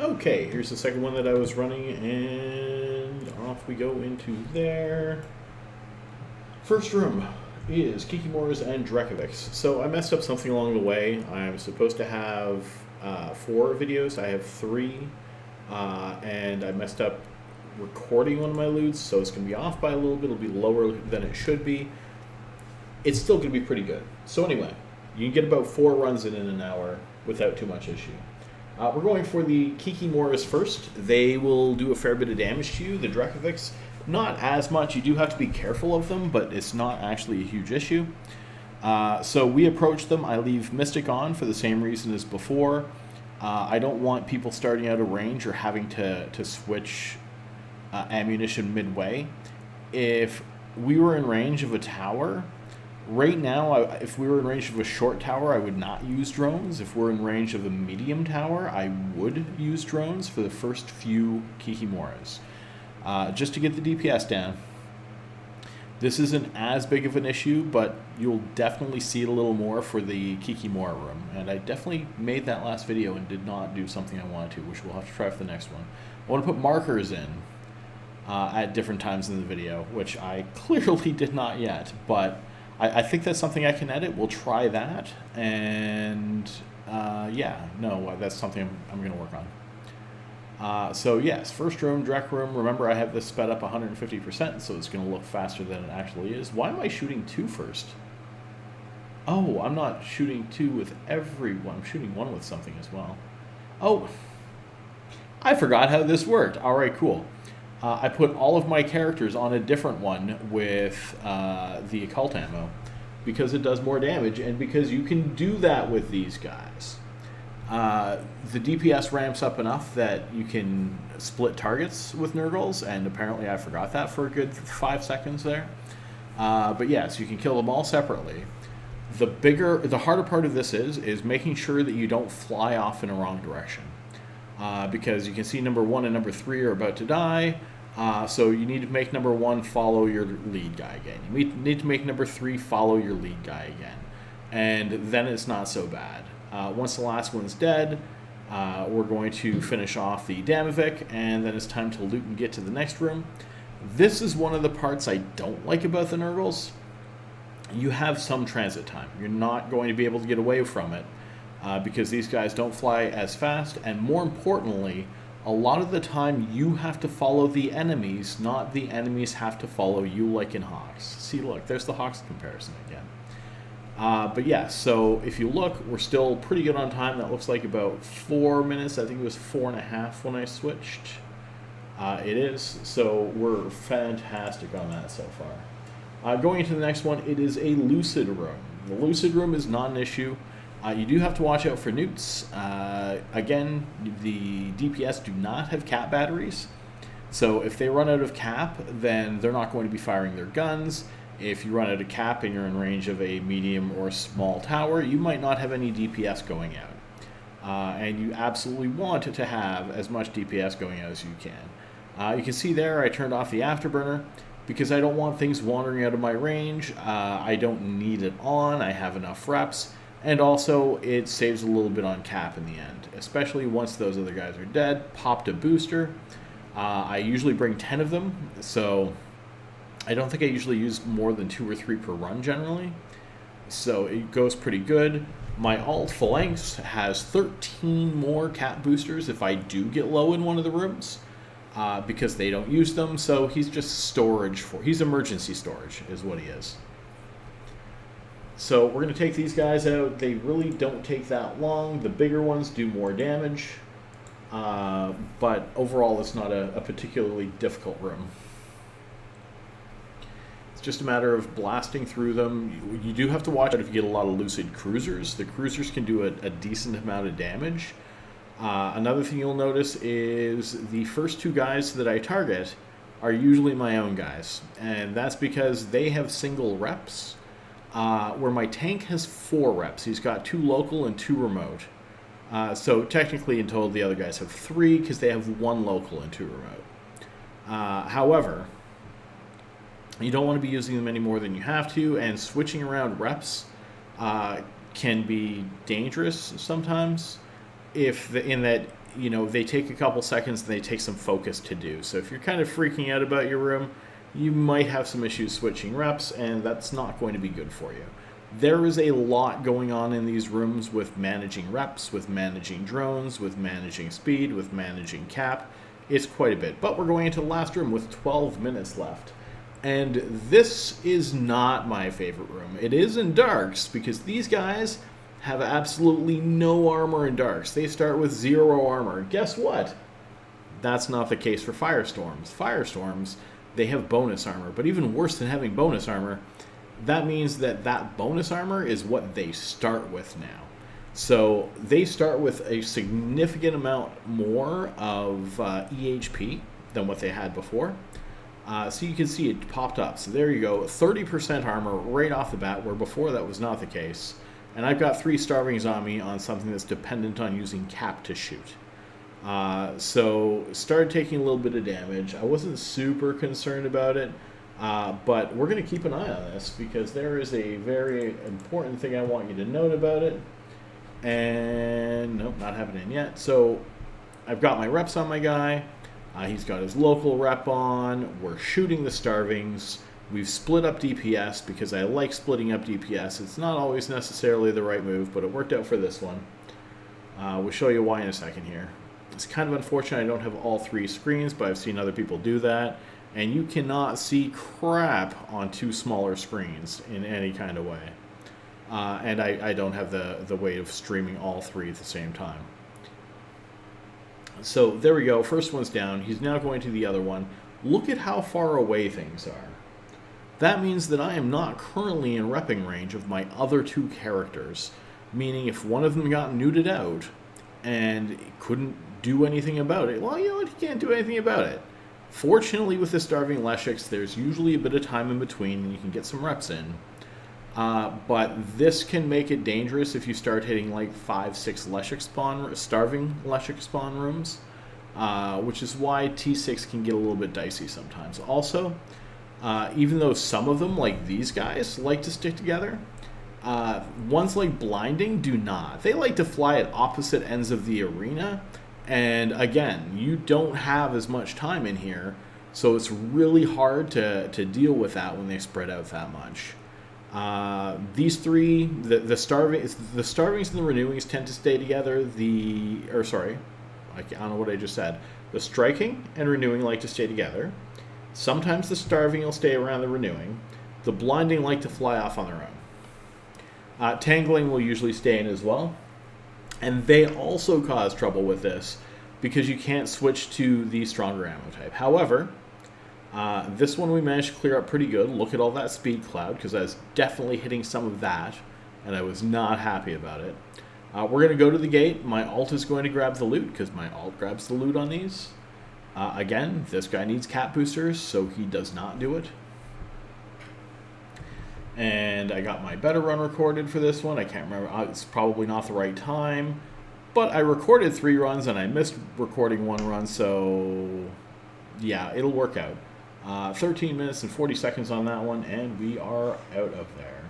Okay, here's the second one that I was running, and off we go into there. First room is Kikimores and Drekavacs. So I messed up something along the way. I'm supposed to have 4 videos. I have 3, and I messed up recording one of my loots, so it's going to be off by a little bit. It'll be lower than it should be. It's still going to be pretty good. So anyway, you can get about 4 runs in an hour without too much issue. We're going for the Kikimores first. They will do a fair bit of damage to you. The Drekavacs, not as much. You do have to be careful of them, but it's not actually a huge issue. So we approach them. I leave Mystic on for the same reason as before. I don't want people starting out of range or having to switch ammunition midway. If we were in range of a tower, right now, if we were in range of a short tower, I would not use drones. If we're in range of a medium tower, I would use drones for the first few Kikimores, just to get the DPS down. This isn't as big of an issue, but you'll definitely see it a little more for the Kikimora room. And I definitely made that last video and did not do something I wanted to, which we'll have to try for the next one. I want to put markers in at different times in the video, which I clearly did not yet, but I think that's something I can edit. We'll try that, and yeah, no, that's something I'm going to work on. So yes, first room, Drek room. Remember, I have this sped up 150%, so it's going to look faster than it actually is. Why am I shooting 2 first? Oh, I'm not shooting 2 with everyone. I'm shooting 1 with something as well. Oh, I forgot how this worked. All right, cool. I put all of my characters on a different one with the occult ammo because it does more damage and because you can do that with these guys. The DPS ramps up enough that you can split targets with Nergals, and apparently I forgot that for a good 5 seconds there. But yes, you can kill them all separately. The harder part of this is making sure that you don't fly off in a wrong direction. Because you can see number 1 and number 3 are about to die, so you need to make number 1 follow your lead guy again. You need to make number 3 follow your lead guy again, and then it's not so bad. Once the last one's dead, we're going to finish off the Drekavac, and then it's time to loot and get to the next room. This is one of the parts I don't like about the Nergals. You have some transit time. You're not going to be able to get away from it. Because these guys don't fly as fast, and more importantly, a lot of the time you have to follow the enemies, not the enemies have to follow you, like in Hawks. See, look, there's the Hawks comparison again. But yeah, so if you look, we're still pretty good on time. That looks like about 4 minutes. I think it was 4.5 when I switched. It is, so we're fantastic on that so far. Going into the next one, it is a Lucid room. The Lucid room is not an issue. You do have to watch out for Neuts. Again, the DPS do not have cap batteries, so if they run out of cap, then they're not going to be firing their guns. If you run out of cap and you're in range of a medium or small tower, you might not have any DPS going out. And you absolutely want to have as much DPS going out as you can. You can see there I turned off the afterburner because I don't want things wandering out of my range. I don't need it on. I have enough reps. And also, it saves a little bit on cap in the end, especially once those other guys are dead. Popped a booster. I usually bring 10 of them, so I don't think I usually use more than 2 or 3 per run generally. So it goes pretty good. My alt Phalanx has 13 more cap boosters if I do get low in one of the rooms, because they don't use them, so he's just storage he's emergency storage is what he is. So we're going to take these guys out. They really don't take that long. The bigger ones do more damage. But overall, it's not a particularly difficult room. It's just a matter of blasting through them. You do have to watch out if you get a lot of Lucid cruisers. The cruisers can do a decent amount of damage. Another thing you'll notice is the first 2 guys that I target are usually my own guys. And that's because they have single reps. Where my tank has 4 reps. He's got 2 local and 2 remote. So technically in total the other guys have 3 because they have 1 local and 2 remote. However, you don't want to be using them any more than you have to, and switching around reps can be dangerous sometimes. In that you know, they take a couple seconds and they take some focus to do. So if you're kind of freaking out about your room, you might have some issues switching reps, and that's not going to be good for you. There is a lot going on in these rooms with managing reps, with managing drones, with managing speed, with managing cap. It's quite a bit. But we're going into the last room with 12 minutes left. And this is not my favorite room. It is in Darks, because these guys have absolutely no armor in Darks. They start with 0 armor. Guess what? That's not the case for Firestorms. Firestorms, they have bonus armor. But even worse than having bonus armor, that means that that bonus armor is what they start with now. So they start with a significant amount more of EHP than what they had before. So you can see it popped up. So there you go, 30% armor right off the bat, where before that was not the case. And I've got 3 starvings on me on something that's dependent on using cap to shoot. So started taking a little bit of damage. I wasn't super concerned about it, but we're going to keep an eye on this, because there is a very important thing I want you to note about it. And nope, not happening yet. So I've got my reps on my guy. He's got his local rep on. We're shooting the starvings. We've split up DPS, because I like splitting up DPS. It's not always necessarily the right move, but it worked out for this one. We'll show you why in a second here. It's kind of unfortunate I don't have all 3 screens, but I've seen other people do that. And you cannot see crap on 2 smaller screens in any kind of way. And I don't have the way of streaming all 3 at the same time. So there we go. First one's down. He's now going to the other one. Look at how far away things are. That means that I am not currently in repping range of my other 2 characters. Meaning if one of them got neuted out and couldn't do anything about it, well, you know what? He can't do anything about it. Fortunately, with the starving leshaks, there's usually a bit of time in between and you can get some reps in. But this can make it dangerous if you start hitting like 5-6 leshak spawn, starving leshak spawn rooms, which is why T6 can get a little bit dicey sometimes. Also, even though some of them, like these guys, like to stick together, ones like Blinding do not. They like to fly at opposite ends of the arena, and again, you don't have as much time in here, so it's really hard to deal with that when they spread out that much. These 3, the starvings and the renewings tend to stay together. I don't know what I just said. The striking and renewing like to stay together. Sometimes the starving will stay around the renewing. The blinding like to fly off on their own. Tangling will usually stay in as well. And they also cause trouble with this because you can't switch to the stronger ammo type. However, this one we managed to clear up pretty good. Look at all that speed cloud, because I was definitely hitting some of that, and I was not happy about it. We're going to go to the gate. My alt is going to grab the loot, because my alt grabs the loot on these. Again, this guy needs cap boosters, so he does not do it. And I got my better run recorded for this one. I can't remember. It's probably not the right time. But I recorded 3 runs, and I missed recording 1 run, so yeah, it'll work out. 13 minutes and 40 seconds on that one, and we are out of there.